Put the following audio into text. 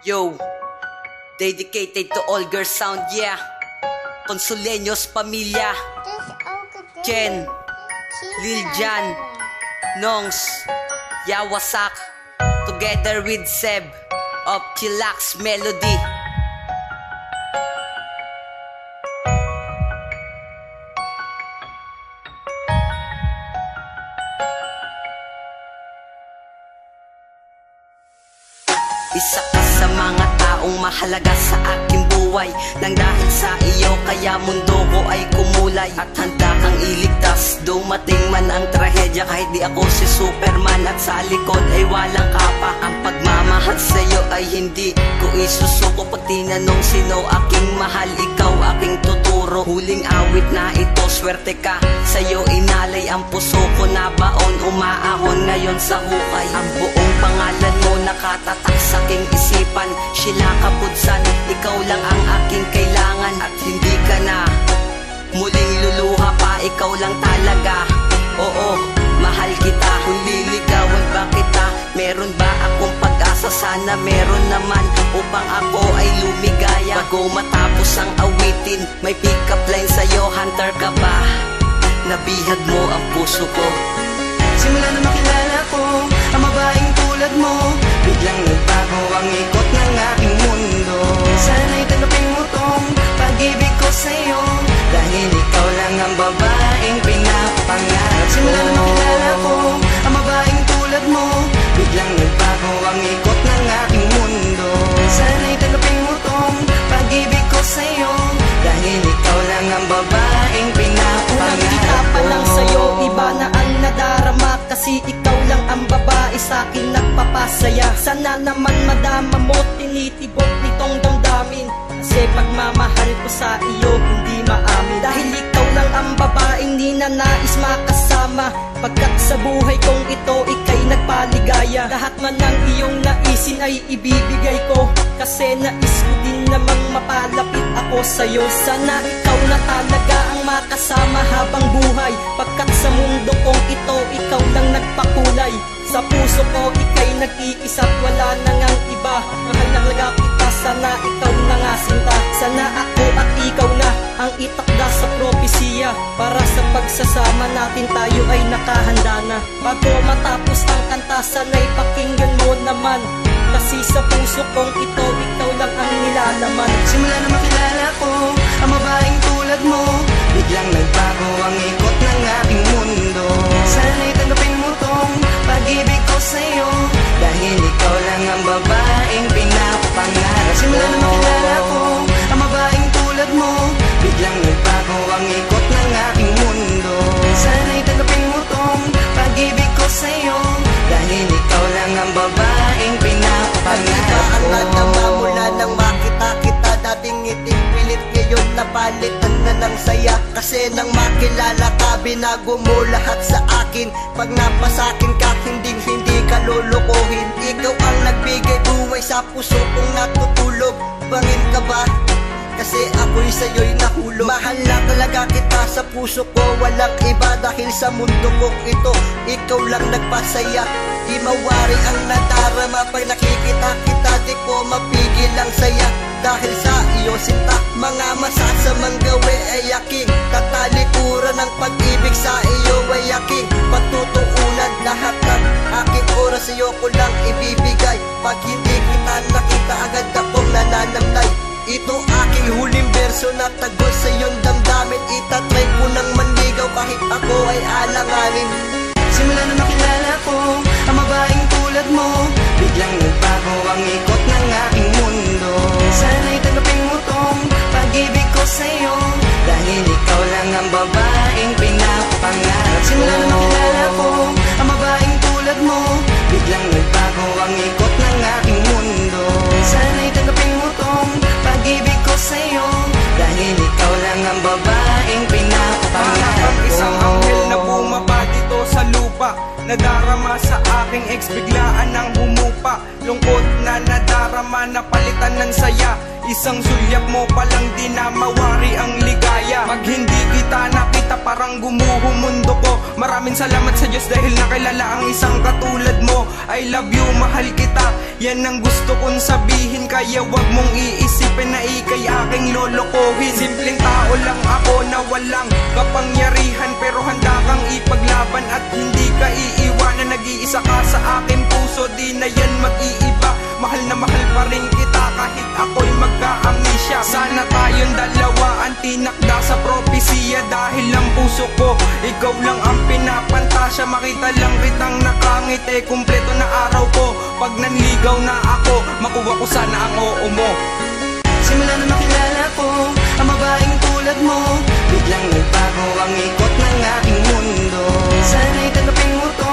Yo, dedicated to all girls sound, yeah. Consuleños pamilya, Ken, Lil Jan, Nongs, Yawasak, together with Seb of Chillax Melody. Isa ka sa mga taong mahalaga sa aking buhay. Nang dahil sa iyo kaya mundo ko ay kumulay. At handa kang iligtas dumating man ang trahedya. Kahit di ako si Superman at sa likod ay walang kapa. Ang pagmamahal sa iyo ay hindi ko isusuko. Pag tinanong sino aking mahal, ikaw aking tuturo. Huling awit na ito, swerte ka, sa iyo inalay ang puso ko na baon. Umaahon ngayon sa hukay. Ang buong pangalan mo nakatatak sa aking isipan. Sheila Kabudsan, ikaw lang ang aking kailangan. At hindi ka na muling luluha pa, ikaw lang talaga. Oo, mahal kita, kung liligawan ba kita? Meron ba akong pag-asa? Sana meron naman upang ako ay lumigaya. Bago matapos ang awitin, may pick-up line sa'yo. Hunter ka ba? Nabihag mo ang puso ko. Simula na makilala ko ang babaeng tulad mo, biglang nagbago ang ikot ng aking mundo. Sana'y tanggapin mo tong pag-ibig ko sa'yo, dahil ikaw lang ang babaeng pinapangarap. Simula na makilala ko ang babaeng tulad mo, biglang nagbago ang ikot ng aking mundo. Sana'y tanggapin mo tong pag-ibig ko sa'yo, dahil ikaw lang ang babaeng pinapangarap. Unang kita pa lang sa'yo, iba na ang nadarama. Kasi ikaw lang ang babae sa'kin nagpapasaya. Sana naman madama mo, tinitibok nitong damdamin. Kasi pagmamahal ko sa iyo hindi maamin. Dahil ikaw lang ang babaeng di na nais makasama. Pagkat sa buhay kong ito ika'y nagpaligaya. Lahat man ng iyong naisin ay ibibigay ko. Kasi nais ko din namang mapalapit ako sa'yo. Sana ikaw na talaga ang makasama habang buhay. Pagkat sa mundo kong ito ikaw lang nagpakulay. Sa puso ko ika'y nag-iisa at wala na ngang iba. Mahal na talaga kita, sana ikaw na nga sinta. Sana ako at ikaw na ang itakda sa propesiya. Para sa pagsasama natin tayo ay nakahanda na. Bago matapos ang kanta, sana'y pakinggan mo naman. Kasi sa puso kong ito, ikaw lang ang nilalaman. Simula na makilala ko ang babaeng tulad mo, biglang nagbago ang ikot ng aking mundo. Sana'y tanggapin mo tong pag-ibig ko sa'yo, dahil ikaw lang ang babaeng pinapangarap. Simula na makilala ko ang babaeng tulad mo, biglang nagbago ang ikot ng aking mundo. Sana'y tanggapin mo tong pag-ibig ko sa'yo, dahil ikaw lang ang babaeng pinapangarap. Ang nadama mula nang makita kita, dating ngiting pilit ngayon napalitan na ng saya. Kasi nang makilala ka, binago mo lahat sa akin. Pag napasakin ka, hindi ka lulukuhin. Ikaw ang nagbigay buhay sa puso kong natutulog. Bangin ka ba? Kasi ako'y sa'yo'y nahulog. Mahal na talaga kita sa puso ko, walang iba. Dahil sa mundo kong ito, ikaw lang nagpasaya. Di mawari ang nadarama pag nakikita kita. Di ko mapigil ang saya dahil sa iyo sinta. Mga masasamang gawi ay aking tatalikuran. Ng pag-ibig sa iyo ay aking patutuunan. Lahat ng aking oras sa iyo ko lang ibibigay. Pag hindi kita nakita, agad akong nananamlay. Ito aking huling verso na tagos sa iyong damdamin. Itatry ko nang manligaw kahit ako ay alanganin. Simula na makilala ko ang babaeng tulad mo, biglang nagbago ang ikot ng aking mundo. Sana'y tanggapin mo tong pag-ibig ko sa'yo, dahil ikaw lang ang babaeng pinapangarap. Simula na makilala ko ang babaeng tulad mo, biglang nagbago ang ikot ng aking mundo. Sana'y tanggapin mo tong pag-ibig ko sa'yo, dahil ikaw lang ang babaeng pinapangarap. Isang anghel na bumaba dito sa lupa, nadarama sa aking ex, biglaan ng humupa. Lungkot na nadarama, napalitan ng saya. Isang sulyap mo palang di na mawari ang ligaya. Pag hindi kita nakita parang gumuho mundo ko. Maraming salamat sa Diyos dahil nakilala ang isang katulad mo. I love you, mahal kita, yan ang gusto kong sabihin. Kaya wag mong iisipin na ikay aking lolokohin. Simpleng tao lang ako na walang kapangyarihan, pero handa kang ipaglaban at hindi ka iiwanan. Nag-iisa ka sa aking puso, di na yan mag-iiba. Mahal na mahal pa rin kita kahit ako'y magka-amnesia. Sana tayong dalawa ang tinakda sa propesiya. Dahil ang puso ko, ikaw lang ang pinapantasya. Makita lang kitang nakangiti, kumpleto na araw ko. Pag nanligaw na ako, makuha ko sana ang oo mo. Simula na makilala ko ang babaeng tulad mo, biglang nagbago ang ikot ng aking mundo. Sana'y tanggapin mo to,